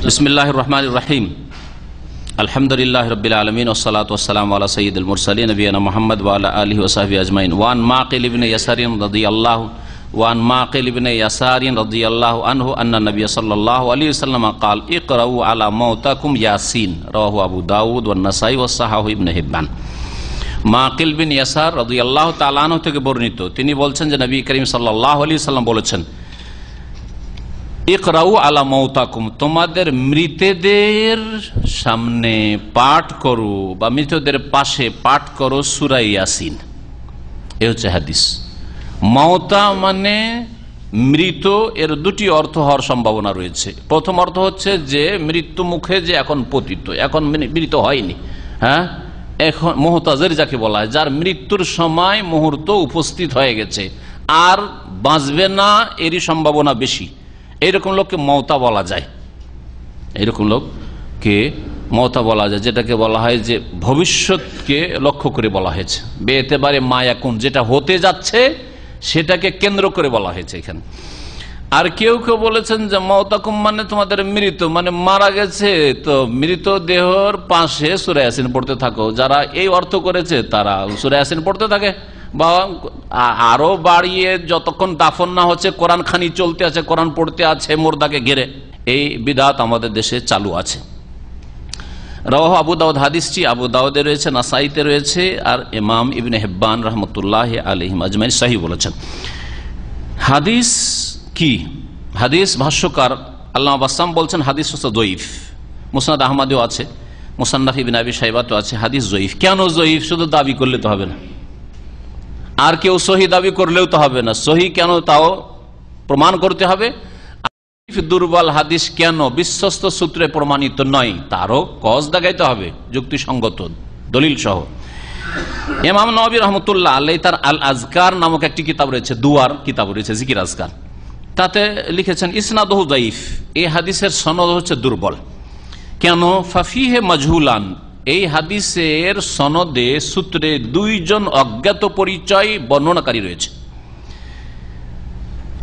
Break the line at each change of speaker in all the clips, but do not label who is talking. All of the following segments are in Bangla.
बिस्मिल्लाहिर रहमानिर रहीम अल्हम्दुलिल्लाहि रब्बिल आलमीन वस्सलातु वस्सलामु अला सय्यिदिल मुरसलीन नबियना मुहम्मद व अला आलिहि व सहबिहि अजमाइन वान माक़िल इब्न यसारिन रदियल्लाहु अन्हु अन्ना नबिय सल्लल्लाहु अलैहि वसल्लम क़ाल इक़राउ अला मौताकुम यासीन रवाहु अबू दाऊद व नसाई व सहाहु इब्न हिब्बान। माक़िल बिन यासार রাদিয়াল্লাহু তাআলা আনহু থেকে বর্ণিত, তিনি বলছেন যে নবী করিম সাল্লাল্লাহু আলাইহি ওয়াসাল্লাম বলেছেন, ইকরাউ আলা মাউতাকুম, তোমাদের মৃতদের সামনে পাঠ করো বা মৃতদের পাশে পাঠ করো সূরা ইয়াসিন। এই হচ্ছে হাদিস। মাউতা মানে মৃত, এর দুটি অর্থ হওয়ার সম্ভাবনা রয়েছে। প্রথম অর্থ হচ্ছে যে মৃত্যু মুখে যে এখন পতিত, এখন মৃত হয়নি, হ্যাঁ, এখন মুহতাজির যাকে বলা হয়, যার মৃত্যুর সময় মুহূর্ত উপস্থিত হয়ে গেছে আর বাঁচবে না, এরই সম্ভাবনা বেশি। এইরকম লোককে মওতা বলা যায়, এইরকম লোককে মওতা বলা যায়, যেটাকে বলা হয় যে ভবিষ্যৎকে লক্ষ্য করে বলা হয়েছে। বেএতেবারে মায়াকুন, যেটা হতে যাচ্ছে সেটাকে কেন্দ্র করে বলা হয়েছে এখানে। আর কেউ কেউ বলেছেন যে মওতাকুম মানে তোমাদের মৃত, মানে মারা গেছে, তো মৃত দেহর পাশে সূরা ইয়াসিন পড়তে থাকো। যারা এই অর্থ করেছে তারা সূরা ইয়াসিন পড়তে থাকে, বা আরো বাড়িয়ে যতক্ষণ দাফন না হচ্ছে কোরআন খানি চলতে আছে, কোরআন পড়তে আছে মুর্দাকে ঘিরে। এই বিদআত আমাদের দেশে চালু আছে। রাওয়াহু আবু দাউদ, হাদিসটি আবু দাউদে রয়েছে, নাসাইতে রয়েছে, আর ইমাম ইবনে হিব্বান রাহমাতুল্লাহি আলাইহিম আজমাইন সহিহ বলেছেন। হাদিস কি? হাদিস ভাষ্যকার আল্লামা বাসসাম বলছেন হাদিস হচ্ছে যঈফ। মুসনাদ আহমদেও আছে, মুসান্নাফ ইবনে আবি শাইবাতেও আছে। হাদিস যঈফ। কেন যঈফ? শুধু দাবি করলে তো হবে না, আর কেউ সহি দাবি করলেও তো হবে না। সহি কেন তাও প্রমাণ করতে হবে। দুর্বল হাদিস কেন বিশ্বস্ত সূত্রে প্রমাণিত নয় তারও কজ দেখাইতে হবে, যুক্তিসঙ্গত দলিল সহ। ইমাম নববী রাহমাতুল্লাহ আলাইহি তার আল আজকার নামক একটি কিতাব রয়েছে, দুয়ার কিতাব রয়েছে, জিকির আজকার। তাতে লিখেছেন ইসনাদুহু যায়ীফ, এই হাদিসের সনদ হচ্ছে দুর্বল। কেন? ফাফিহে মাজহুলান, এই হাদিসের সনদে সূত্রে দুইজন অজ্ঞাত পরিচয় বর্ণনাকারী রয়েছে।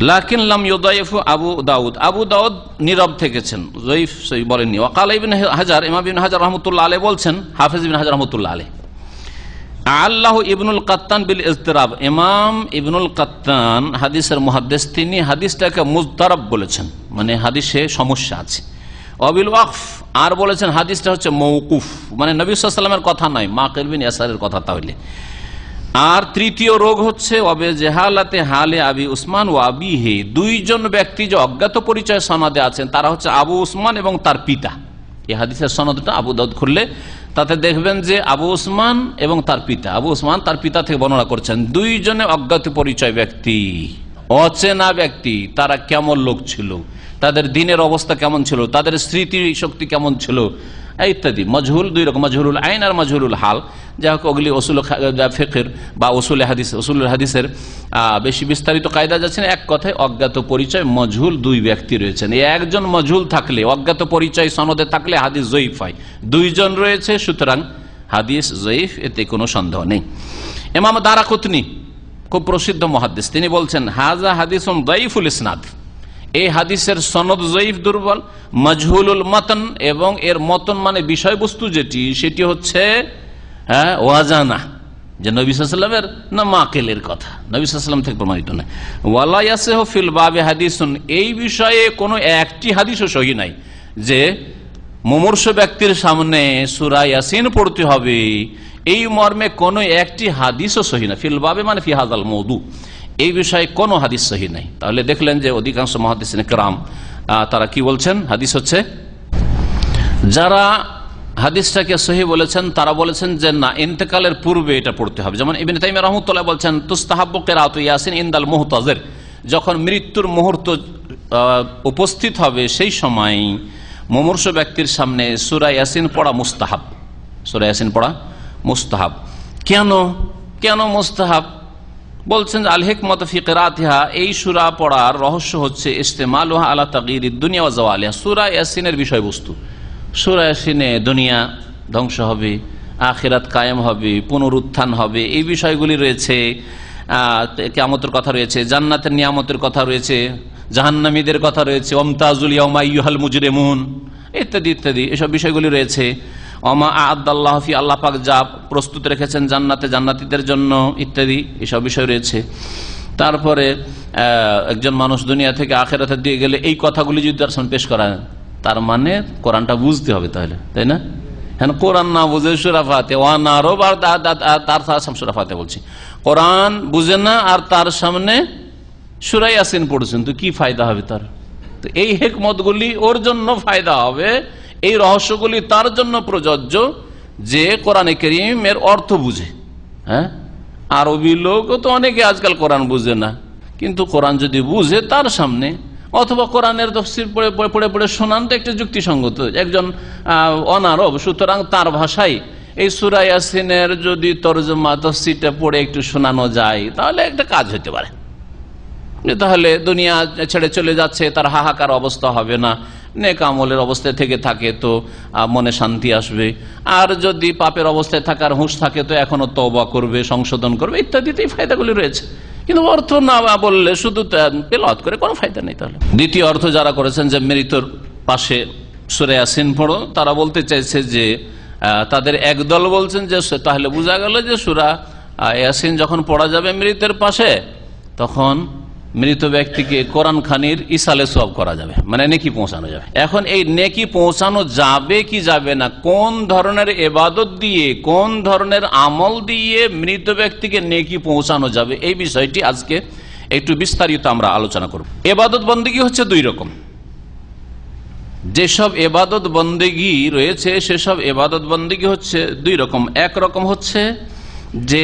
লাকিন লাম ইউদাইফু আবু দাউদ, আবু দাউদ নীরব থেকেছেন, যঈফ সহি বলেননি। ওয়াকাল ইবনে হাজার, ইমাম ইবনে হাজার রাহমাতুল্লাহ আলাইহি বলছেন, হাফেজ ইবনে হাজার রাহমাতুল্লাহ আলাইহি, আল্লাহ ইবনুল কাত্তান বিল ইজতিরাব, ইমাম ইবনুল কাত্তান হাদিসের মুহাদ্দিস, তিনি হাদিসটাকে মুজতারাব বলেছেন, মানে হাদিসে সমস্যা আছে। অবিল ওয়াকফ, আর বলেছেন হাদিসটা হচ্ছে মওকুফ, মানে নবী সাল্লাল্লাহু আলাইহি ওয়াসাল্লামের কথা নয়, মাকিল বিন ইয়াসারের কথা। তাহলে আর তৃতীয় রোগ হচ্ছে অবে জেহালাতে হালে আবি উসমান ও আবিহি, দুইজন ব্যক্তি যে অজ্ঞাত পরিচয় সনদে আছেন তারা হচ্ছে আবু উসমান এবং তার পিতা। এই হাদিসের সনদটা আবু দাউদ খুললে তাতে দেখবেন যে আবু উসমান এবং তার পিতা, আবু উসমান তার পিতা থেকে বর্ণনা করছেন। দুইজনে অজ্ঞাত পরিচয় ব্যক্তি, অচেনা ব্যক্তি। তারা কেমন লোক ছিল, তাদের দিনের অবস্থা কেমন ছিল, তাদের স্মৃতি শক্তি কেমন ছিল ইত্যাদি। মজহুল দুই রকম, মজহুলুল আইন আর মজহুলুল হাল। যাই হোক, ওগুলি উসুল ফিকহের বা উসুল হাদিসের বেশি বিস্তারিত কায়দা যাচ্ছে না। এক কথায় অজ্ঞাত পরিচয় মজহুল দুই ব্যক্তি রয়েছেন। এই একজন মজহুল থাকলে, অজ্ঞাত পরিচয় সনদে থাকলে হাদিস যঈফ হয়। দুইজন রয়েছে, সুতরাং হাদিস যঈফ, এতে কোনো সন্দেহ নেই। ইমাম দারাকুতনি খুব প্রসিদ্ধ মুহাদ্দিস, তিনি বলছেন হাযা হাদিসুন যায়ীফুল ইসনাদ, এই হাদিসের সনদ যঈফ, দুর্বল, মজহুলুল মতন, এবং এর মতন মানে বিষয়বস্তু যেটি, সেটি হচ্ছে ওয়াজানা, যে নবী সাল্লাল্লাহু আলাইহি ওয়াসাল্লামের না মাকিলের কথা, নবী সাল্লাল্লাহু আলাইহি ওয়াসাল্লাম থেকে প্রমাণিত নয়। ওয়ালা ইয়াসিহু ফিল বাবে হাদিসুন, এই বিষয়ে কোনো একটি হাদিসও সহিহ নাই যে মুমূর্ষু ব্যক্তির সামনে সূরা ইয়াসিন পড়তে হবে, এই মর্মে কোনো একটি হাদিসও সহিহ না। ফিল বাবে মানে ফি হাযাল মওদু, এই বিষয়ে কোনো হাদিস সহিহ নাই। তাহলে দেখলেন যে অধিকাংশ মুহাদ্দিসিনে কেরাম তারা কি বলছেন, হাদিস হচ্ছে, যারা হাদিসটাকে সহিহ বলেছেন তারা বলেছেন যে না, ইন্তেকালের পূর্বে এটা পড়তে হবে। যেমন ইবনে তাইমিয়া রাহমাতুল্লাহ বলছেন তুস্তাহাব্বু কিরাআতু ইয়াসিন ইনদাল মুহতাজির, যখন মৃত্যুর মুহূর্ত উপস্থিত হবে সেই সময় মুমূর্ষু ব্যক্তির সামনে সূরা ইয়াসিন পড়া মুস্তাহাব, সূরা ইয়াসিন পড়া মুস্তাহাব। কেন মুস্তাহাব? বলছেন আল হিকমত ফি কিরাআতিহা, এই সূরা পড়ার রহস্য হচ্ছে ইস্তেমালুহা আলা তাগয়িরিদ দুনিয়া ওয়া যাওয়ালিহা, সূরা ইয়াসিনের বিষয়বস্তু, সূরা ইয়াসিনে দুনিয়া ধ্বংস হবে, আখিরাত কায়েম হবে, পুনরুত্থান হবে, এই বিষয়গুলি রয়েছে। কিয়ামতের কথা রয়েছে, জান্নাতের নিয়ামতের কথা রয়েছে, জাহান্নামীদের কথা রয়েছে, ওমতাজুল ইয়াওমা আইয়ুহাল মুজরিমুন, ইত্যাদি ইত্যাদি এসব বিষয়গুলি রয়েছে। ওমা আ'আদাল্লাহু ফি, আল্লাহ পাক যা প্রস্তুত রেখেছেন জান্নাতে জান্নাতীদের জন্য ইত্যাদি এসব বিষয় রয়েছে। তারপরে একজন মানুষ দুনিয়া থেকে আখিরাতে দিয়ে গেলে এই কথাগুলি যদি তার সামনে পেশ করা, তার মানে কোরআনটা বুঝতে হবে তাহলে, তাই না? হ্যাঁ, কোরআন না বুঝে সূরা ফাতিহা ওয়ান আরব আর তার সূরা ফাতিহা বলছি, কোরআন বুঝে না আর তার সামনে সূরা ইয়াসিন পড়ছেন, তো কি ফায়দা হবে তার? তো এই হিকমতগুলি ওর জন্য ফায়দা হবে, এই রহস্যগুলি তার জন্য প্রযোজ্য যে কোরআনে কারীমের অর্থ বুঝে। হ্যাঁ, আরবি লোকও তো অনেকে আজকাল কোরআন বুঝে না, কিন্তু কোরআন যদি বুঝে তার সামনে, অথবা কোরআনের তাফসীর পড়ে পড়ে পড়ে শোনান তো একটা যুক্তিসঙ্গত, একজন অনারব, সুতরাং তার ভাষায় এই সূরা ইয়াসিনের যদি তরজমা তাফসীরটা পড়ে একটু শোনানো যায় তাহলে একটা কাজ হতে পারে, তাহলে দুনিয়া ছেড়ে চলে যাচ্ছে তার হাহাকার অবস্থা হবে না, নেক আমলের অবস্থায় থেকে থাকে তো মনে শান্তি আসবে, আর যদি পাপের অবস্থায় থাকার হুঁশ থাকে তো এখনো তওবা করবে, সংশোধন করবে ইত্যাদিতেই ফায়দাগুলি রয়েছে। কিন্তু অর্থ না বললে শুধু তেলাওয়াত করে কোনো ফায়দা নেই। তাহলে দ্বিতীয় অর্থ যারা করেছেন যে মৃত্যুর পাশে সূরা ইয়াসিন পড়ো, তারা বলতে চাইছে যে তাদের একদল বলছেন যে তাহলে বোঝা গেল যে সূরা ইয়াসিন যখন পড়া যাবে মৃতের পাশে, তখন মৃত ব্যক্তিকে কোরআন খানির ইসালে সওয়াব করা যাবে, মানে নেকি পৌঁছানো যাবে। এখন এই নেকি পৌঁছানো যাবে কি যাবে না, কোন ধরনের ইবাদত দিয়ে, কোন ধরনের আমল দিয়ে মৃত ব্যক্তিকে নেকি পৌঁছানো যাবে, এই বিষয়টি আজকে একটু বিস্তারিত আমরা আলোচনা করব। ইবাদত বন্দেগী হচ্ছে দুই রকম। যেসব ইবাদত বন্দেগী রয়েছে সেসব ইবাদত বন্দেগী হচ্ছে দুই রকম। এক রকম হচ্ছে যে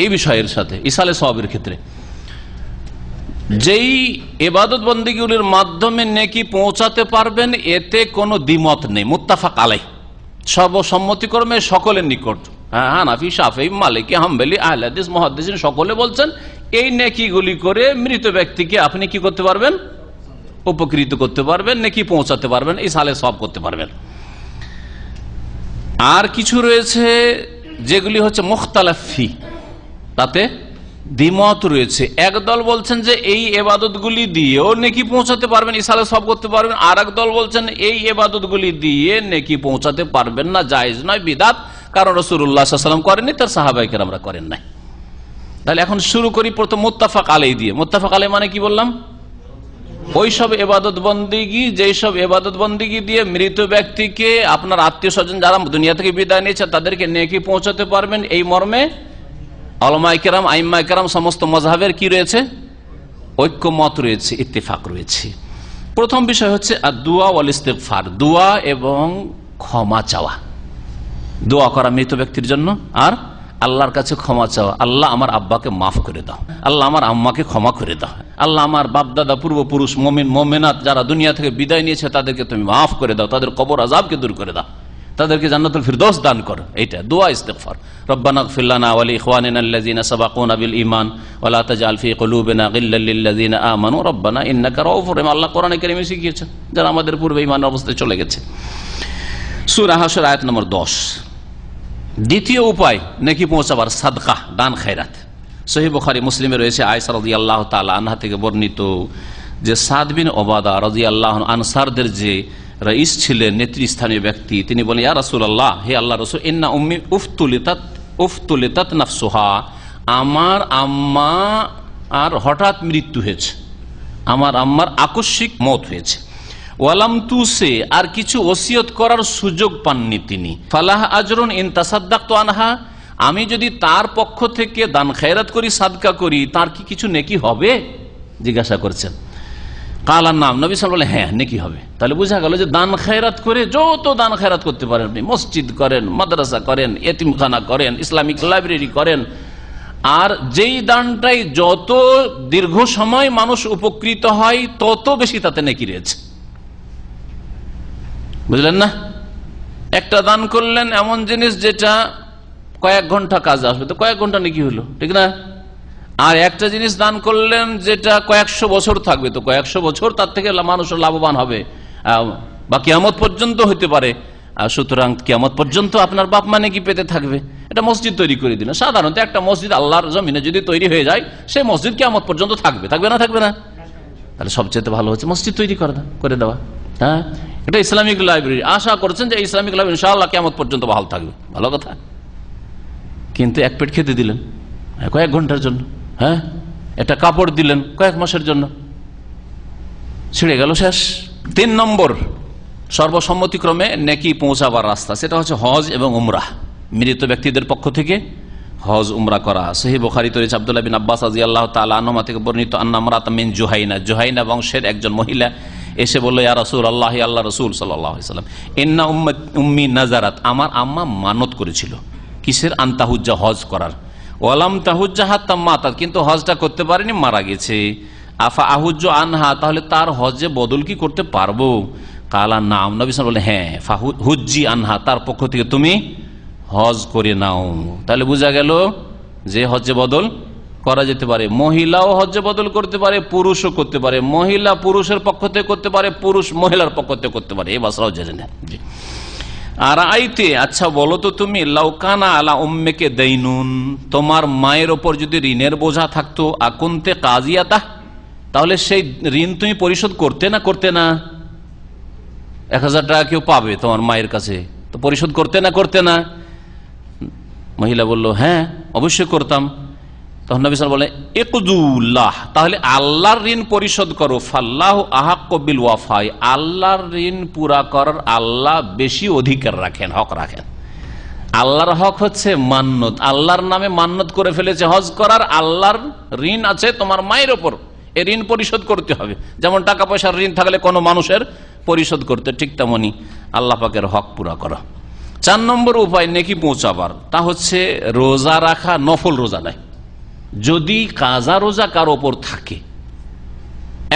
এই বিষয়ের সাথে ইসালে সওয়াবের ক্ষেত্রে যেই ইবাদত বন্দেগীগুলির মাধ্যমে নেকি পৌঁছাতে পারবেন, এতে কোনো দ্বিমত নেই, মুত্তাফাক আলাইহ, সর্বসম্মতিক্রমে সকলের নিকট, হানাফি, শাফিঈ, মালিকি, হাম্বলি, আহলে হাদিস, মুহাদ্দিসিন সকলে বলছেন এই নেকিগুলি করে মৃত ব্যক্তিকে আপনি কি করতে পারবেন, উপকৃত করতে পারবেন, নেকি পৌঁছাতে পারবেন, ইসালে সওয়াব করতে পারবেন। আর কিছু রয়েছে যেগুলি হচ্ছে মুখতালাফ ফি, তাতে দ্বিমত রয়েছে। একদল বলছেন যে এই ইবাদতগুলি দিয়েও নেকি পৌঁছাতে পারবেন, ইসালে সওয়াব করতে পারবেন। আর এক দল বলছেন এই ইবাদতগুলি দিয়ে নেকি পৌঁছাতে পারবেন না, জায়েজ নয়, বিদআত, কারণ রাসূলুল্লাহ সাল্লাল্লাহু আলাইহি ওয়াসাল্লাম করেননি, তার সাহাবায়ে কেরামরা করেন নাই। তাহলে এখন শুরু করি প্রথম মুত্তাফাক আলাইহি দিয়ে। মুত্তাফাক আলাইহি মানে কি বললাম? ওই সব ইবাদত বন্দেগী, যেই সব ইবাদত বন্দেগী দিয়ে মৃত ব্যক্তিকে, আপনার আত্মীয় স্বজন যারা দুনিয়া থেকে বিদায় নিয়েছে তাদেরকে নেকি পৌঁছাতে পারবেন, এই মর্মে উলামায়ে কেরাম, আইম্মায়ে কেরাম সমস্ত মাযহাবের কি রয়েছে, ঐক্যমত রয়েছে, ইত্তেফাক রয়েছে। প্রথম বিষয় হচ্ছে দুআ ওয়াল ইস্তিগফার, দোয়া এবং ক্ষমা চাওয়া, দোয়া করা মৃত ব্যক্তির জন্য আর আল্লাহর কাছে ক্ষমা চাওয়া। আল্লাহ আমার আব্বাকে মাফ করে দাও, আল্লাহ আমার আম্মাকে ক্ষমা করে দাও, আল্লাহ আমার বাপদাদা পূর্বপুরুষ মুমিন মুমিনাত যারা দুনিয়া থেকে বিদায় নিয়েছে তাদেরকে তুমি মাফ করে দাও, তাদের কবর আযাবকে দূর করে দাও, তাদেরকে জান্নাতুল ফিরদৌস দান করো। এইটা দোয়া ইস্তিগফার। রব্বানা ইগফির লানা ওয়া লিইখওয়ানিনা আল্লাযীনা সাবাকুনা বিল ঈমান ওয়া লা তাজআল ফী কুলুবিনা গিল্লাল লিল্লাযীনা আমানু রব্বানা ইন্নাকা রাউফুর রহিম। আল্লাহ কোরআনে কারীমে শিখিয়েছেন যারা আমাদের পূর্বে ঈমানের অবস্থায় চলে গেছে। সূরা হাশর আয়াত নম্বর 10। দ্বিতীয় উপায় নেকি পৌঁছাবার সাদকা, দান খায়রাত। সহিহ বুখারী মুসলিমে রয়েছে আয়েশা রাদিয়াল্লাহু তাআলা আনহা থেকে বর্ণিত যে সাদ বিন ওবাদা রাদিয়াল্লাহু আনহু আনসারদের যে রাইস ছিলেন, নেতৃস্থানীয় ব্যক্তি, তিনি বলেন ইয়া রাসূলুল্লাহ, হে আল্লাহর রাসূল, ইন্না উম্মি উফতুলিতাত নাফসুহা, আমার আম্মা আর হঠাৎ মৃত্যু হয়েছে, আমার আম্মার আকস্মিক মত হয়েছে। ওয়ালাম তুসে, আর কিছু ওসিয়ত করার সুযোগ পাননি তিনি। ফালাহ আজরুন ইন তাসাদ্দাকতু আনহা, আমি যদি তার পক্ষ থেকে দান খায়রাত করি, সাদকা করি, তার কি কিছু নেকি হবে? জিজ্ঞাসা করছেন। কালার নাম, নবী সাল্লাল্লাহু আলাইহি ওয়াসাল্লাম, হ্যাঁ নেকি হবে। তাহলে বোঝা গেল যে দান খায়রাত করে, যত দান খায়রাত করতে পারেন আপনি, মসজিদ করেন, মাদ্রাসা করেন, এতিমখানা করেন, ইসলামিক লাইব্রেরি করেন, আর যেই দানটাই যত দীর্ঘ সময় মানুষ উপকৃত হয় তত বেশি তাতে নেকি রয়েছে। বুঝলেন না? একটা দান করলেন এমন জিনিস যেটা কয়েক ঘন্টা কাজে আসবে, তো কয়েক ঘন্টা নেকি হলো, ঠিক না? আর একটা জিনিস দান করলেন যেটা কয়েকশো বছর থাকবে, তো কয়েকশো বছর তার থেকে মানুষের লাভবান হবে, বা কিয়ামত পর্যন্ত হইতে পারে। সুতরাং কিয়ামত পর্যন্ত আপনার বাপ মা নেকি পেতে থাকবে। এটা মসজিদ তৈরি করে দিলেন। সাধারণত একটা মসজিদ আল্লাহর জমিনে যদি তৈরি হয়ে যায়, সেই মসজিদ কিয়ামত পর্যন্ত থাকবে, থাকবে না? থাকবে না? তাহলে সবচেয়ে ভালো হচ্ছে মসজিদ তৈরি করে দেওয়া। হ্যাঁ, এটা ইসলামিক লাইব্রেরি, আশা করছেন যে ইসলামিক লাইব্রেরি ইনশাআল্লাহ কিয়ামত পর্যন্ত বহাল থাকবে, ভালো কথা। কিন্তু এক পেট খেতে দিলেন কয়েক ঘন্টার জন্য, হ্যাঁ, একটা কাপড় দিলেন কয়েক মাসের জন্য, ছিঁড়ে গেল, শেষ। 3 নম্বর সর্বসম্মতিক্রমে নেকি পৌঁছাবার রাস্তা, সেটা হচ্ছে হজ এবং উমরাহ। মৃত ব্যক্তিদের পক্ষ থেকে হজ উমরা করা। সহিহ বুখারীতে রয়েছে আব্দুল্লাহ বিন আব্বাস রাদিয়াল্লাহু তাআলা আনহুমা থেকে বর্ণিত, আন্না ইমরাতাম মিন জুহাইনা, জুহাইনা বংশের একজন মহিলা এসে বলল, ইয়া রাসূলুল্লাহ, আল্লাহ রাসূল সাল্লাল্লাহু আলাইহি ওয়াসাল্লাম, ইন্না উম্মি নাযারাত, আমার আম্মা মানত করেছিল কিসের? আন তাহুজ্জা, হজ করার। ওয়ালাম তাহুজ্জা হাত্তা মাতাত, কিন্তু হজটা করতে পারেনি, মারা গেছে। আফা আহুজ্জু আনহা, তাহলে তার হজে বদল কি করতে পারবো? কালা নাম, নবী সাল্লাল্লাহু আলাইহি ওয়াসাল্লাম বলে, হ্যাঁ, হুজ্জি আনহা, তার পক্ষ থেকে তুমি হজ করে নাও। তাহলে বোঝা গেল যে হজ্জে বদল করা যেতে পারে, মহিলাও হজ্জে বদল করতে পারে, পুরুষও করতে পারে, মহিলা পুরুষের পক্ষ থেকে করতে পারে, পুরুষ মহিলার পক্ষ থেকে করতে পারে, এই বাসরাও জেনে নেন। আর আইতে, আচ্ছা বলো তো তুমি, লাউকানা আলা উম্মেকে দাইনুন, তোমার মায়ের ওপর যদি ঋণের বোঝা থাকতো, আকুনতে কাজিয়াতা, তাহলে সেই ঋণ তুমি পরিশোধ করতে না? করতে না? 1000 টাকা কেউ পাবে তোমার মায়ের কাছে, তো পরিশোধ করতে না? করতে না? মহিলা বলল, হ্যাঁ, অবশ্যই করতাম। তখন নবী সাল্লাল্লাহু আলাইহি ওয়াসাল্লাম বলে, ইকদুল্লাহ, তাহলে আল্লাহর ঋণ পরিশোধ করো। ফাল্লাহু আহাক্কু বিল ওয়াফাই, আল্লাহর ঋণ পুরা করার আল্লাহ বেশি অধিকার রাখেন, হক রাখেন। আল্লাহর হক হচ্ছে মান্নত, আল্লাহর নামে মান্নত করে ফেলেছে হজ করার, আল্লাহর ঋণ আছে তোমার মায়ের ওপর, এই ঋণ পরিশোধ করতে হবে। যেমন টাকা পয়সার ঋণ থাকলে কোনো মানুষের পরিশোধ করতে, ঠিক তেমনি আল্লাহ পাকের হক পুরা করা। 4 নম্বর উপায় নেকি পৌঁছাবার, তা হচ্ছে রোজা রাখা, নফল রোজা নয়। যদি কাজা রোজা কার ওপর থাকে,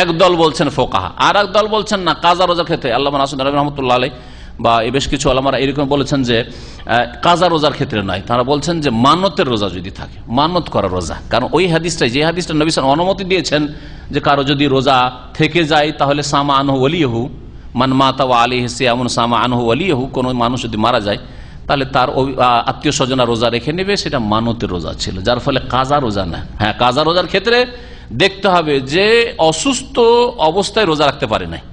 একদল বলছেন ফোকাহা, আর এক দল বলছেন না, কাজা রোজার ক্ষেত্রে আল্লামা নাসির রহমতুল্লাহ আলাইহি বা বেশ কিছু আলেমারা এরকম বলেছেন যে কাজা রোজার ক্ষেত্রে নয়, তারা বলছেন যে মান্নতের রোজা যদি থাকে, মান্নত করা রোজা। কারণ ওই হাদিসটাই, যে হাদিসটা নবী সাল্লাল্লাহু আলাইহি ওয়াসাল্লাম অনুমতি দিয়েছেন যে কারো যদি রোজা থেকে যায় তাহলে সামা আনহু ওয়ালিহু, মান মাতা ওয়া আলাইহি সিয়ামুন সামা আনহু ওয়ালিহু, কোন মানুষ যদি মারা যায় তাহলে তার আত্মীয় স্বজনা রোজা রেখে নেবে, সেটা মানতের রোজা ছিল, যার ফলে কাজা রোজা না। হ্যাঁ, কাজা রোজার ক্ষেত্রে দেখতে হবে যে অসুস্থ অবস্থায় রোজা রাখতে পারে নাই,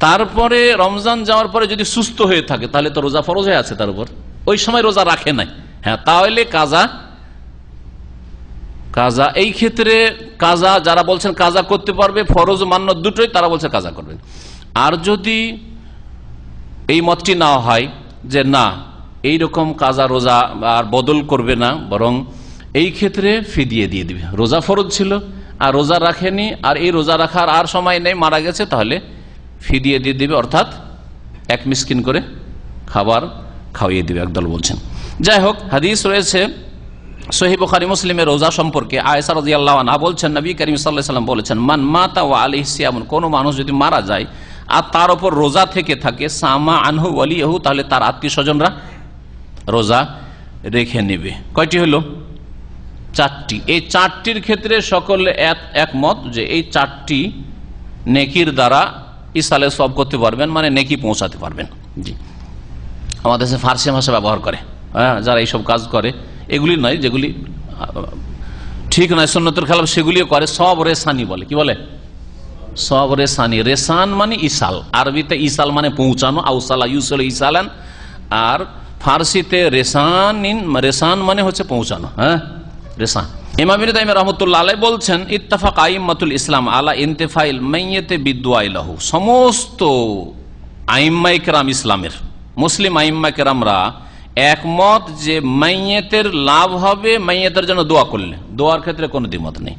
তারপরে রমজান যাওয়ার পরে যদি সুস্থ হয়ে থাকে তাহলে তো রোজা ফরজ হয়ে আছে তার উপর, ওই সময় রোজা রাখে নাই, হ্যাঁ, তাহলে কাজা। কাজা এই ক্ষেত্রে কাজা, যারা বলছেন কাজা করতে পারবে, ফরজ মান্নত দুটোই, তারা বলছে কাজা করবেন। আর যদি এই মতটি না হয় যে না, এইরকম কাজা রোজা আর বদল করবে না, বরং এই ক্ষেত্রে ফিদিয়ে দিয়ে দিবে, রোজা ফরজ ছিল আর রোজা রাখেনি, আর এই রোজা রাখার আর সময় নেই, মারা গেছে, তাহলে ফিদিয়ে দিয়ে দিবে, অর্থাৎ 1 মিসকিন করে খাবার খাওয়িয়ে দিবে, একদল বলছেন। যাই হোক, হাদিস রয়েছে সহিহ বুখারী মুসলিমের রোজা সম্পর্কে, আয়েশা রাদিয়াল্লাহু আনহা বলছেন, নবী করিম সাল্লাল্লাহু আলাইহি ওয়াসাল্লাম বলেছেন, মান মাতা ওয়া আলাইহি সিয়ামুন, কোন মানুষ যদি মারা যায় আর তার উপর রোজা থেকে থাকে, সামা আনহু ওয়ালিহু, তাহলে তার আত্মীয় স্বজনরা রোজা রেখে নেবে। কয়টি হলো? 4টি। এই 4টির ক্ষেত্রে সকলে একমত যে এই 4টি নেকির দ্বারা ইসালে সব করতে পারবেন, মানে নেকি পৌঁছাতে পারবেন। জি, আমাদের দেশে ফার্সি ভাষা ব্যবহার করে, হ্যাঁ, যারা এইসব কাজ করে, এগুলি নয় যেগুলি ঠিক নয়, সুন্নতের খেলাফ, সেগুলিও করে। সব রেসানি বলে, কি বলে? সব রেসানি। রেসান মানে ইসাল, আরবিতে ইসাল মানে পৌঁছানো, আউসালা ইউসাল ইসালান, আর ফার্সিতে রেসান মানে হচ্ছে পৌঁছানো, হ্যাঁ, রেসান। ইমাম ইবনে তাইমিয়া রাহমাতুল্লাহ আলাইহি বলছেন, ইত্তাফাক আইম্মাতুল ইসলাম আলা ইনতিফাইল মাইয়িতে বিদুআই লাহু, সমস্ত আইম্মায়ে কেরাম, ইসলামের মুসলিম আইম্মায়ে কেরামরা একমত যে মাইয়িতের লাভ হবে মাইয়িতের জন্য দোয়া করলে, দোয়ার ক্ষেত্রে কোনো দ্বিমত নেই।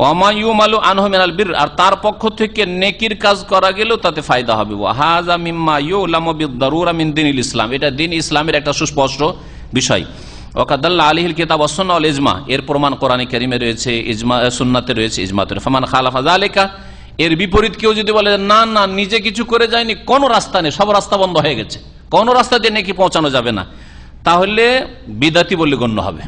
ওয়া ইউমালু আনহু মিনাল বির, আর তার পক্ষ থেকে নেকির কাজ করা গেলেও তাতে ফায়দা হবে। ওয়া হাযা মিম্মা ইউলামু বিদ-দারুরা মিন দীনিল ইসলাম, এটা দ্বীন ইসলামের একটা সুস্পষ্ট বিষয়। ওয়াকাদাল্লা আলাইহিল কিতাব ওয়াস সুন্নাহ ওয়াল ইজমা, এর প্রমাণ কোরআনে কারীমে রয়েছে, ইজমা সুন্নাতে রয়েছে, ইজমাতে রয়েছে। ফামান খালাফা যালিকা, এর বিপরীত কেউ যদি বলে না না নিজে কিছু করে যায়নি, কোন রাস্তা নেই, সব রাস্তা বন্ধ হয়ে গেছে, কোন রাস্তা দিয়ে নেকি পৌঁছানো যাবে না, তাহলে বিদাতি বলে গণ্য হবে।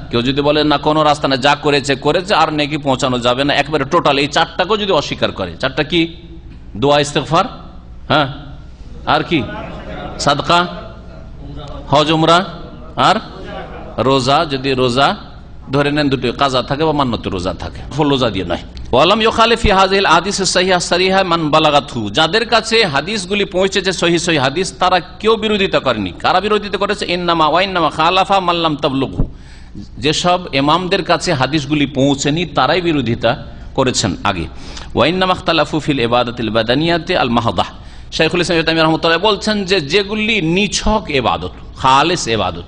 কেউ যদি বলে না কোনো রাস্তা না, যা করেছে করেছে, আর নেকি পৌঁছানো যাবে না, একবারে টোটাল এই 4টাকেও যদি অস্বীকার করে, 4টা কি? দোয়া, ইস্তেগফার, হ্যাঁ, আর কি? সাদকা, হজ উমরা, আর রোজা। যদি রোজা ধরে নেন দুটো কাজা থাকে বা মান্নত রোজা থাকে, ফুল রোজা দিয়ে নয়। ওয়ালাম ইউখালিফ ফি হাযিহিল আহাদিস সাহিহা সারিহা মান বালাগাতহু, যাদের কাছে হাদিসগুলি পৌঁছেছে সহিহ সহিহ হাদিস, তারা কেউ বিরোধিতা করেনি। কারা বিরোধিতা করেছে? ইন্নামা ওয়া ইন্নামা খালাফা মান লাম তাবলুগহু, যেসব ইমামদের কাছে হাদিসগুলি পৌঁছেনি তারাই বিরোধিতা করেছেন আগে। ওয়া ইন্নামা ইখতালাফু ফিল ইবাদাতিল বাদানিয়াতি আল মাহদাহ, শাইখুল ইসলাম ইবনে তাইমিয়া রাহমাতুল্লাহ বলছেন যে যেগুলি নিছক ইবাদত, খালেস ইবাদত,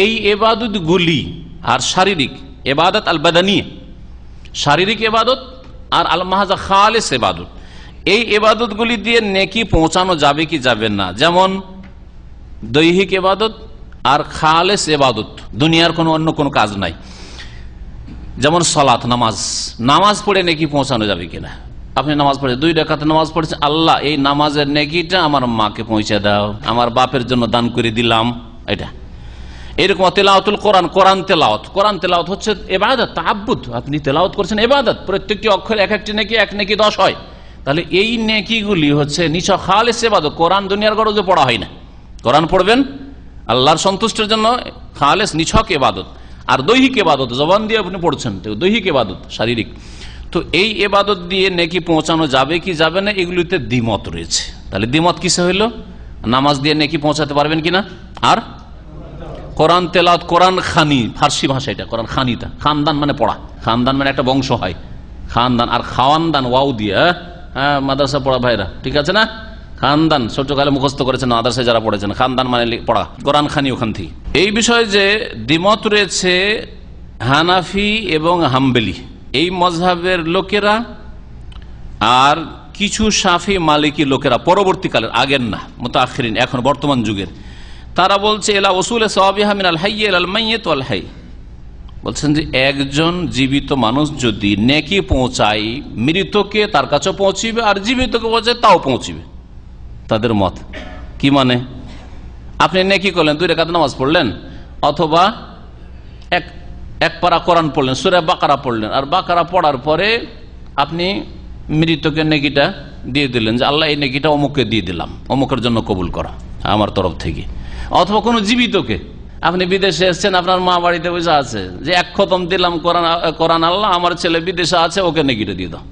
এই ইবাদতগুলি আর শারীরিক ইবাদত আল বাদানিয়া শারীরিক ইবাদত আর আল মাহজা খালেস ইবাদত, এই ইবাদতগুলি দিয়ে নেকি পৌঁছানো যাবে কি যাবে না। যেমন দৈহিক ইবাদত আর খালেস ইবাদত, দুনিয়ার কোনো অন্য কোনো কাজ নাই। যেমন সালাত, নামাজ পড়ে নেকি পৌঁছানো যাবে কিনা। আপনি নামাজ পড়ে 2 রাকাত নামাজ পড়েছেন, আল্লাহ এই নামাজের নেকিটা আমার মাকে পৌঁছে দাও, আমার বাপের জন্য দান করে দিলাম, এটা এরকম। তেলাওয়াতুল কোরআন, কোরআন তেলাওয়াত হচ্ছে ইবাদত, তাআব্বুদ, আপনি তেলাওয়াত করছেন ইবাদত, প্রত্যেকটি অক্ষর এক একটি নেকি, 1 নেকি 10 হয়। তাহলে এই নেকিগুলি হচ্ছে নিছক খালেস ইবাদত। কোরআন দুনিয়ার গরজে পড়া হয় না, কোরআন পড়বেন আল্লাহর সন্তুষ্টির জন্য, খালেস নিছক ইবাদত। আর দৈহিক ইবাদত, জবান দিয়ে আপনি পড়ছেন, তো দৈহিক ইবাদত শারীরিক। তো এই ইবাদত দিয়ে নেকি পৌঁছানো যাবে কি যাবে না, এগুলিতে দ্বিমত রয়েছে। তাহলে দ্বিমত কিসে হইল? নামাজ দিয়ে নেকি পৌঁছাতে পারবেন কিনা। আর কোরআন তেলাওয়াত, কোরআন খানি, ফার্সি ভাষা এটা, কোরআন খানিটা, খানদান মানে পড়া, খানদান মানে একটা বংশ হয়, খানদান। আর খাওয়ানদান ওয়াও দিয়ে, হ্যাঁ মাদ্রাসা পড়া ভাইরা, ঠিক আছে না, খানদান ছোটকালে মুখস্থ করেছেন মাদ্রাসায় যারা পড়েছেন, খানদান মানে পড়া, কোরআন খানি ওখান থেকে। এই বিষয়ে যে দ্বিমত রয়েছে হানাফি এবং হাম্বলি এই মযহাবের লোকেরা আর কিছু শাফি মালিকি লোকেরা, পরবর্তীকালের, আগের না, মুতাআখিরিন, এখন বর্তমান যুগের, তারা বলছে এলা উসুলে সাওয়াবিহা মিনাল হাইয়্যি ইলাল মাইয়্যিত ওয়াল হাই, বলছেন যে একজন জীবিত মানুষ যদি নেকি পৌঁছায়, মৃতকে তার কাছে পৌঁছিবে, আর জীবিতকে পৌঁছায় তাও পৌঁছিবে। তাদের মত কি মানে? আপনি নেকি করলেন, 2 রাকাত নামাজ পড়লেন, অথবা এক পারা কোরআন পড়লেন, সূরা বাকারা পড়লেন, আর বাকারা পড়ার পরে আপনি মৃতকে নেকিটা দিয়ে দিলেন যে আল্লাহ এই নেকিটা অমুককে দিয়ে দিলাম, অমুকের জন্য কবুল করা আমার তরফ থেকে। অথবা কোনো জীবিতকে, আপনি বিদেশে এসছেন, আপনার মা বাড়িতে বসে আছে, যে 1 খতম দিলাম কোরআন আল্লাহ, আমার ছেলে বিদেশে আছে, ওকে নেকিটা দিয়ে দাও।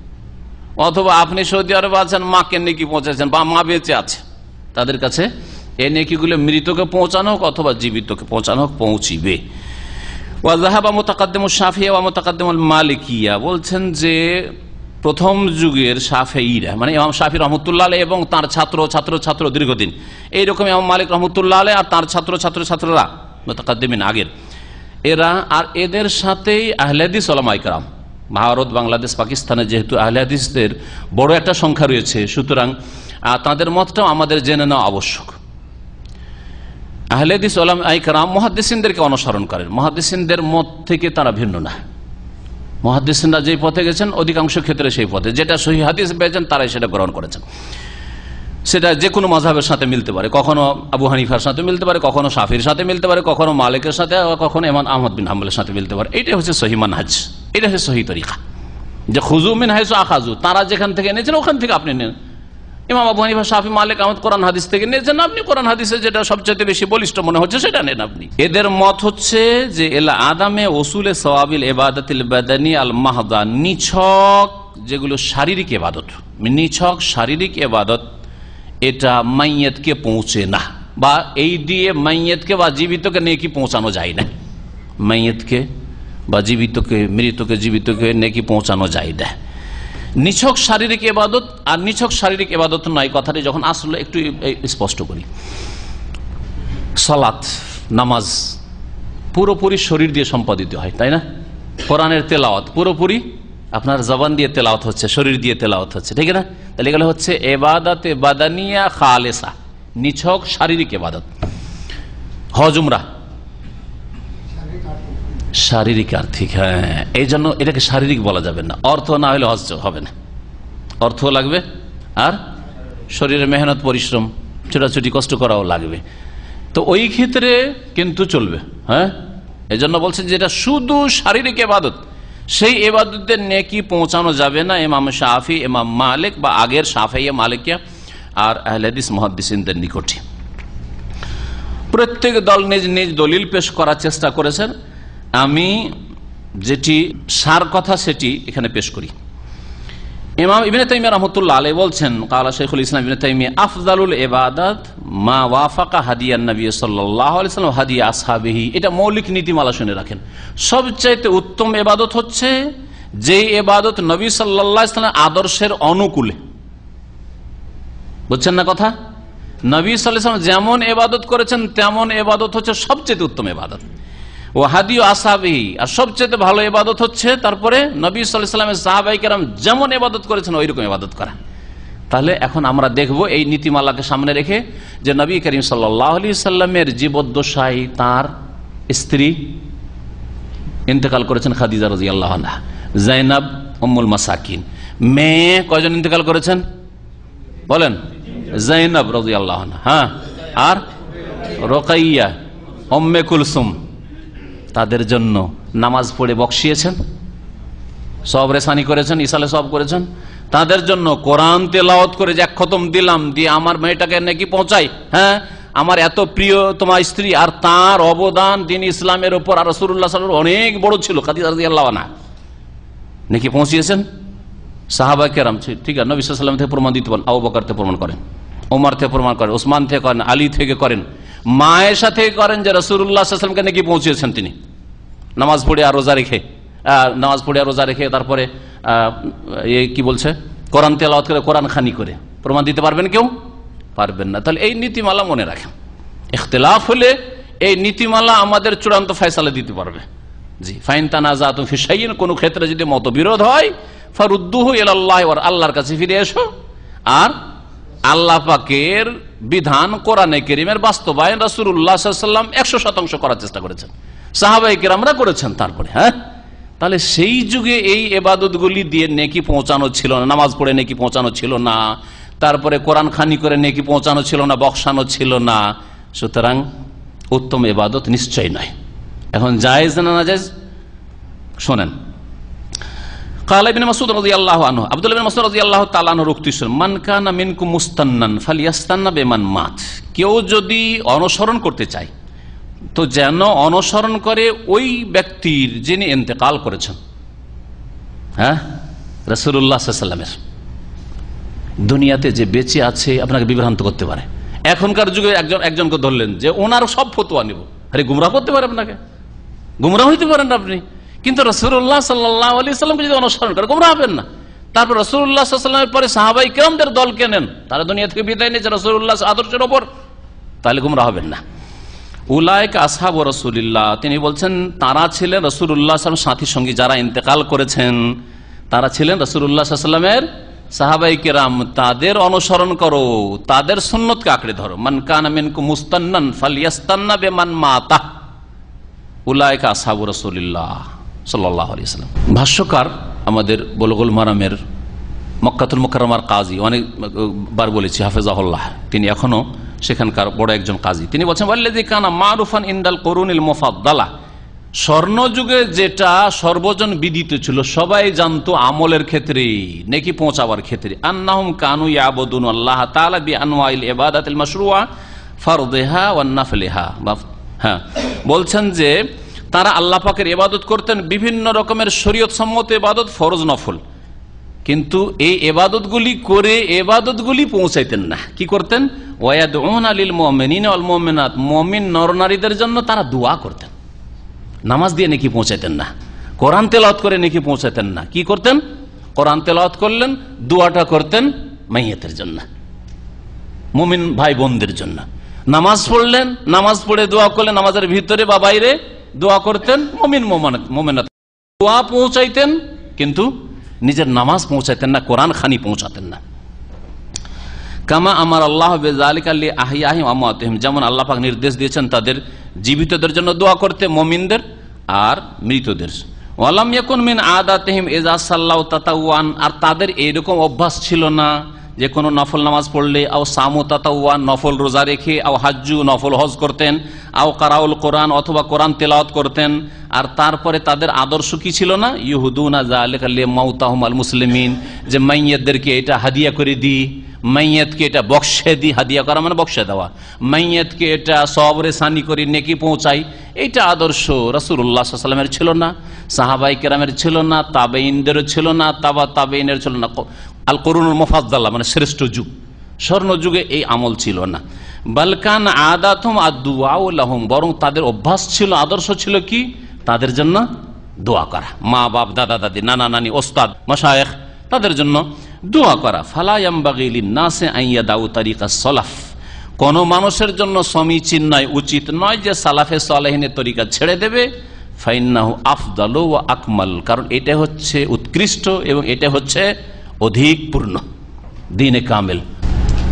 অথবা আপনি সৌদি আরবে আছেন, মাকে নেকি পৌঁছাচ্ছেন, বা মা বেঁচে আছে, তাদের কাছে এই নেকিগুলো মৃতকে পৌঁছানো হোক অথবা জীবিতকে পৌঁছানো হোক, পৌঁছিবে। ওয়াজাহাবা মুতাকাদ্দিমুশ শাফিঈ ওয়া মুতাকাদ্দিমুল মালিকিয়া, বলছেন যে প্রথম যুগের শাফিঈরা, মানে ইমাম শাফি রহমতুল্লাহ আলাইহি এবং তার ছাত্র দীর্ঘদিন, এইরকম ইমাম মালিক রহমতুল্লাহ আলাইহি আর তার ছাত্ররা মুতাকাদ্দিমিন আগের, এরা আর এদের সাথেই আহলে হাদিস উলামায়ে কেরাম, ভারত, বাংলাদেশ, পাকিস্তানে যেহেতু আহলে হাদিসদের বড় একটা সংখ্যা রয়েছে, সুতরাং তাদের মতটাও আমাদের জেনে নেওয়া আবশ্যক। আহলে হাদিস উলামায়ে কেরাম মুহাদ্দিসিনদেরকে অনুসরণ করেন, মুহাদ্দিসিনদের মত থেকে তারা ভিন্ন না। মুহাদ্দিসিনরা যেই পথে গেছেন অধিকাংশ ক্ষেত্রে সেই পথে, যেটা সহিহ হাদিস পেয়েছেন তারাই সেটা গ্রহণ করেছেন। সেটা যে কোনো মাযহাবের সাথে মিলতে পারে, কখনো আবু হানিফার সাথে মিলতে পারে, কখনো শাফির সাথে মিলতে পারে, কখনো মালিকের সাথে, কখনো ইমাম আহমদ বিন হাম্বলের সাথে মিলতে পারে। এটাই হচ্ছে সহিহ মানহাজ, এটা হচ্ছে সহিহ তরিকা, যে খুযু মিন হাইসু আখাযু, তারা যেখান থেকে এনেছেন ওখান থেকে আপনি নেন। ইমাম আবু হানিফা, শাফি, মালিক, আহমদ কোরআন হাদিস থেকে নিয়েছেন, আপনি কোরআন হাদিসে যেটা সবচেয়ে বেশি বলিষ্ঠ মনে হচ্ছে সেটা নেন আপনি। এদের মত হচ্ছে যে এলা আদামে উসুলে সওয়াবিল ইবাদাতিল বাদানি আল মাহদা, নিছক যেগুলো শারীরিক ইবাদত, নিছক শারীরিক ইবাদত, এটা মাইয়্যতকে পৌঁছে না, বা এই দিয়ে মাইয়্যতকে বা জীবিতকে নেকি পৌঁছানো যায় না, মাইয়্যতকে বা জীবিতকে, মৃতকে জীবিতকে নেকি পৌঁছানো যায় না। নিছক শারীরিক ইবাদত আর নিছক শারীরিক ইবাদত নয়, কথাটি যখন আসলে একটু স্পষ্ট করি। সালাত, নামাজ পুরোপুরি শরীর দিয়ে সম্পাদিত হয়, তাই না? কোরআনের তেলাওয়াত পুরোপুরি আপনার জবান দিয়ে তেলাওয়াত হচ্ছে, শরীর দিয়ে তেলাওয়াত হচ্ছে, ঠিক না? তাহলে এগুলো হচ্ছে ইবাদতে বাদানিয়া খালেসা, নিছক শারীরিক ইবাদত। হজ উমরা শারীরিক আর্থিক, হ্যাঁ, এই জন্য এটাকে শারীরিক বলা যাবে না, অর্থ না হলে হজ হবে না, অর্থ লাগবে আর শরীরে মেহনত, পরিশ্রম, ছোটাছুটি, কষ্ট করাও লাগবে, তো ওই ক্ষেত্রে কিন্তু চলবে। হ্যাঁ, এই জন্য বলছেন যে এটা শুধু শারীরিক ইবাদত, সেই ইবাদতের নেকি পৌঁছানো যাবে না ইমাম শাফি, ইমাম মালিক বা আগের শাফিঈ, মালিকিয়া আর আহলে হাদিস মুহাদ্দিসিনদের নিকটে। প্রত্যেক দল নিজ নিজ দলিল পেশ করার চেষ্টা করেছেন, আমি যেটি সার কথা সেটি এখানে পেশ করি। ইমাম ইবনে তাইমিয়া রাহমাতুল্লাহ আলাইহি বলছেন, ক্বালা শাইখুল ইসলাম ইবনে তাইমিয়া আফজালুল ইবাদাত মা ওয়াফাকা হাদিয়ান নবী সাল্লাল্লাহু আলাইহি ওয়াসাল্লাম হাদিয়া আসহাবিহি। এটা মৌলিক নীতিমালা শুনে রাখেন। সবচাইতে উত্তম ইবাদত হচ্ছে যে ইবাদত নবী সাল্লাল্লাহু আলাইহি ওয়াসাল্লামের আদর্শের অনুকূলে। বুঝছেন না কথা? নবী সাল্লাল্লাহু আলাইহি ওয়াসাল্লাম যেমন ইবাদত করেছেন তেমন ইবাদত হচ্ছে সবচেয়ে উত্তম ইবাদত। ও হাদিউ আসহাবিহি, আর সবচেয়ে ভালো ইবাদত হচ্ছে তারপরে নবী সাল্লাল্লাহু আলাইহি ওয়াসাল্লামের সাহাবায়ে কেরাম যেমন ইবাদত করেছেন ওইরকম ইবাদত করা। তাহলে এখন আমরা দেখব এই নীতিমালাকে সামনে রেখে যে নবী করিম সাল্লাল্লাহু আলাইহি ওয়াসাল্লামের জীবদ্দশায় তার স্ত্রী ইন্তেকাল করেছেন খাদিজা রাদিয়াল্লাহু আনহা, জাইনাব উম্মুল মাসাকিন। মেয়ে কয়জন ইন্তেকাল করেছেন বলেন? জাইনাব রাদিয়াল্লাহু আনহা, হ্যাঁ, আর রোকাইয়া, উম্মে কুলসুম। তাদের জন্য নামাজ পড়ে বকশিয়েছেন, সব রেসানি করেছেন, ইসালে সব করেছেন। তাদের জন্য কোরআন তেলাওয়াত করে যে এক খতম দিলাম দিয়ে আমার মেয়েটাকে নাকি পৌঁছাই, হ্যাঁ, আমার এত প্রিয় তোমার স্ত্রী, আর তার অবদান দিন ইসলামের উপর আর রাসূলুল্লাহ সাল্লাল্লাহু আলাইহি ওয়াসাল্লাম অনেক বড় ছিল, খাদিজা রাদিয়াল্লাহু আনহা নাকি পৌঁছিয়েছেন। সাহাবায়ে কেরাম ঠিক আছে, নবী সাল্লাল্লাহু আলাইহি ওয়াসাল্লাম থেকে প্রমাণ দিতে পারেন, আবু বকর থেকে প্রমাণ করেন, ওমর থেকে প্রমাণ করেন, ওসমান থেকে করেন, আলী থেকে করেন, মায়েশা থেকে করেন যে রাসূলুল্লাহ সাল্লাল্লাহু আলাইহি ওয়াসাল্লামকে নাকি পৌঁছিয়েছেন তিনি নামাজ পড়ে আর রোজা রেখে তারপরে কি বলছে, কোরআন তেলাওয়াত করে, কোরআন খানি করে। প্রমাণ দিতে পারবেন কেউ? পারবেন না। তাহলে এই নীতিমালা মনে রাখেন, ইখতিলাফ হলে এই নীতিমালা আমাদের চূড়ান্ত ফয়সালা দিতে পারবে। জি, ফাইন তানাজাতুম ফি শাইইন, কোন ক্ষেত্রে যদি মতবিরোধ হয় ফারুদ্দুহু ইলাল্লাহি ওয়া আল্লাহর কাছে ফিরে এসো, আর আল্লাহ পাকের বিধান কোরআনে কারীমের বাস্তবায়ন রাসূলুল্লাহ সাল্লাল্লাহু আলাইহি ওয়াসাল্লাম 100% করার চেষ্টা করেছেন, সাহাবায়ে কেরামরা করেছেন। তারপরে হ্যাঁ, তাহলে সেই যুগে এই ইবাদতগুলি দিয়ে নেকি পৌঁছানো ছিল না, নামাজ পড়ে নেকি পৌঁছানো ছিল না, তারপরে কোরআন খানি করে নেকি পৌঁছানো ছিল না, বক্সানো ছিল না। সুতরাং উত্তম ইবাদত নিশ্চয় নয়। এখন জায়েজ না নাজায়েজ শোনেন। قال ابن مسعود رضي الله عنه, আব্দুল্লাহ ইবনে মাসউদ রাদিয়াল্লাহু তাআলা আনহু উক্তি শুনুন, মান কানা মিনকুম মুস্তান্নান ফালিয়াস্তান্না বিমান মাত। কেউ যদি অনুসরণ করতে চায় তো যেন অনুসরণ করে ওই ব্যক্তির যিনি ইন্তেকাল করেছেন, হ্যাঁ, রাসূলুল্লাহ সাল্লাল্লাহু আলাইহি ওয়াসাল্লামের। দুনিয়াতে যে বেঁচে আছে আপনাকে বিভ্রান্ত করতে পারে। এখনকার যুগে একজনকে ধরলেন যে ওনার সব ফতোয়া নিব, আরে গুমরাহ করতে পারে, আপনাকে গুমরাহ হইতে পারেন আপনি। কিন্তু রাসূলুল্লাহ সাল্লাল্লাহু আলাইহি ওয়াসাল্লামকে যদি অনুসরণ করে গুমরাহ হবেন না। তারপর রাসূলুল্লাহ সাল্লাল্লাহু আলাইহি ওয়াসাল্লামের পরে সাহাবায়ে কেরামদের দলকে নেন, তারা দুনিয়া থেকে বিদায় নিয়েছে রাসূলুল্লাহ আদর্শের ওপর, তাহলে গুমরাহ হবেন না। উলাইকা আসহাবু রাসূলিল্লাহ, তিনি বলছেন তারা ছিলেন রাসূলুল্লাহ সাল্লাল্লাহু আলাইহি ওয়াসাল্লামের সাথী সঙ্গী, যারা ইন্তেকাল করেছেন তারা ছিলেন রাসূলুল্লাহ সাল্লাল্লাহু আলাইহি ওয়াসাল্লামের সাহাবায়ে কেরাম। তাদের অনুসরণ করো, তাদের সুন্নতকে আঁকড়ে ধরো। মান কানা মিনকুম মুস্তান্নান ফালিয়াস্তান্না বিমান মাতা, উলাইকা আসহাবু রাসূলিল্লাহ সাল্লাল্লাহু আলাইহি ওয়াসাল্লাম। ভাষ্যকার আমাদের বুলুগুল মারামের মক্কাতুল মুকাররমার কাজী, অনেকবার বলেছি, হাফেজাহুল্লাহ, তিনি এখনো সেখানকার বড় একজন কাজী। তিনি বলছেন ওয়াল্লাযী কানা মারুফান ইনদাল কুরুনিল মুফাদ্দালা, স্বর্ণযুগে যেটা সর্বজন বিদিত ছিল, সবাই জানতো আমলের ক্ষেত্রে, নেকি পৌঁছাবার ক্ষেত্রে, আন্নাহুম কানু ইয়াবুদুন আল্লাহ তাআলা বিআনওয়াইল ইবাদাতিল মাশরুআ ফারদিহা ওয়ান নাফলিহা। হ্যাঁ, বলছেন যে তারা আল্লাহ পাকের ইবাদত করতেন, বিভিন্ন রকমের শরীয়ত সম্মত ইবাদত, ফরজ নফল, কিন্তু এই ইবাদতগুলি করে ইবাদতগুলি পৌঁছাইতেন না। কি করতেন? ওয়ায়াদউনা লিল মুমিনিনা ওয়াল মুমিনাত, মুমিন নরনারীদের জন্য তারা দোয়া করতেন। নামাজ দিয়ে নেকি পৌঁছাইতেন না, কোরআন তেলাওয়াত করে নেকি পৌঁছাইতেন না। কি করতেন? কোরআন তেলাওয়াত করলেন, দোয়াটা করতেন মাইয়াতের জন্য, মুমিন ভাই বোনদের জন্য। নামাজ পড়লেন, নামাজ পড়ে দোয়া করলেন, নামাজের ভিতরে বা বাইরে দোয়া করতেন মুমিন মুমিনাত, দোয়া পৌঁছাইতেন কিন্তু নিজের নামাজ পৌঁছাইতেন না, কোরআন খানি পৌঁছাতেন না। কামা আমার আল্লাহ বিযালিকা লি আহইয়াহিম ওয়া আমওয়াতিহিম, যেমন আল্লাহ পাক নির্দেশ দিয়েছেন তাদের জীবিতদের জন্য দোয়া করতে, মুমিনদের আর মৃতদের। ওয়ালাম ইয়াকুন মিন আদাতিহিম ইযা সাল্লাউ তাতাওয়ান, আর তাদের এইরকম অভ্যাস ছিল না যে কোনো নফল নামাজ পড়লে, আও সামু তাতাওয়ান, নফল রোজা রেখে, আও হাজ্জু, নফল হজ করতেন, আও কারাউল কোরআন, অথবা কোরআন তেলাওয়াত করতেন। আর তারপরে তাদের আদর্শ কি ছিল না? ইহুদুনা যালিকা লিমাউতাহুম আল মুসলিমিন, যে মাইয়াতদেরকে এটা হাদিয়া করে দিই, মাইয়াতকে এটা বক্সে দি, হাদিয়া করা মানে বক্সে দেওয়া, মাইয়াতকে এটা সবরে সানি করে নেকি পৌঁছাই, এইটা আদর্শ রাসূলুল্লাহ সাল্লাল্লাহু আলাইহি ওয়াসাল্লামের ছিল না, সাহাবায়ে কেরামের ছিল না, তাবেঈনদেরও ছিল না, তাবা তাবেঈনের ছিল না। আল কুরুনুল মুফাদ্দালা মানে শ্রেষ্ঠ যুগ, স্বর্ণ যুগে এই আমল ছিল না। বালকান আদাতুম আদুআউ লাহুম, বরং তাদের অভ্যাস ছিল, আদর্শ ছিল কি, তাদের জন্য দোয়া করা। মা বাপ, দাদা দাদি, নানা নানি, ওস্তাদ, মাশায়েখ, তাদের জন্য দোয়া করা। ফালা ইয়ামবাগি লিন-নাসি আন ইয়াদাউ তারিকাস সালাফ, কোন মানুষের জন্য সমীচীন নয়, উচিত নয় যে সালাফে সালেহিনের তরিকা ছেড়ে দেবে। ফাইন্নাহু আফদালু ওয়া আকমাল, কারণ এটা হচ্ছে উৎকৃষ্ট এবং এটা হচ্ছে অধিক পূর্ণ দ্বীনে কামেল।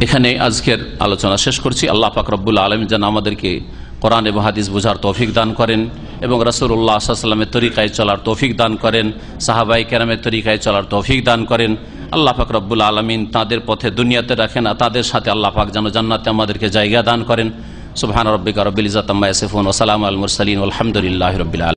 এখানে আজকের আলোচনা শেষ করছি। আল্লাহ পাক রব্বুল আলামিন যেন আমাদেরকে কোরআন এবং হাদিস বোঝার তৌফিক দান করেন এবং রাসূলুল্লাহ সাল্লাল্লাহু আলাইহি ওয়াসাল্লামের তরিকায় চলার তৌফিক দান করেন, সাহাবায়ে কেরামের তরিকায় চলার তৌফিক দান করেন। আল্লাহ পাক রব্বুল আলামিন তাদের পথে দুনিয়াতে রাখেন, আর তাদের সাথে আল্লাহ পাক যেন জান্নাতে আমাদেরকে জায়গা দান করেন। সুবহান রাব্বিকা রাব্বিল ইজ্জাতি আম্মা ইয়াসিফুন ওয়া সালামুন আলাল মুরসালিন ওয়ালহামদুলিল্লাহি রাব্বিল আলামিন।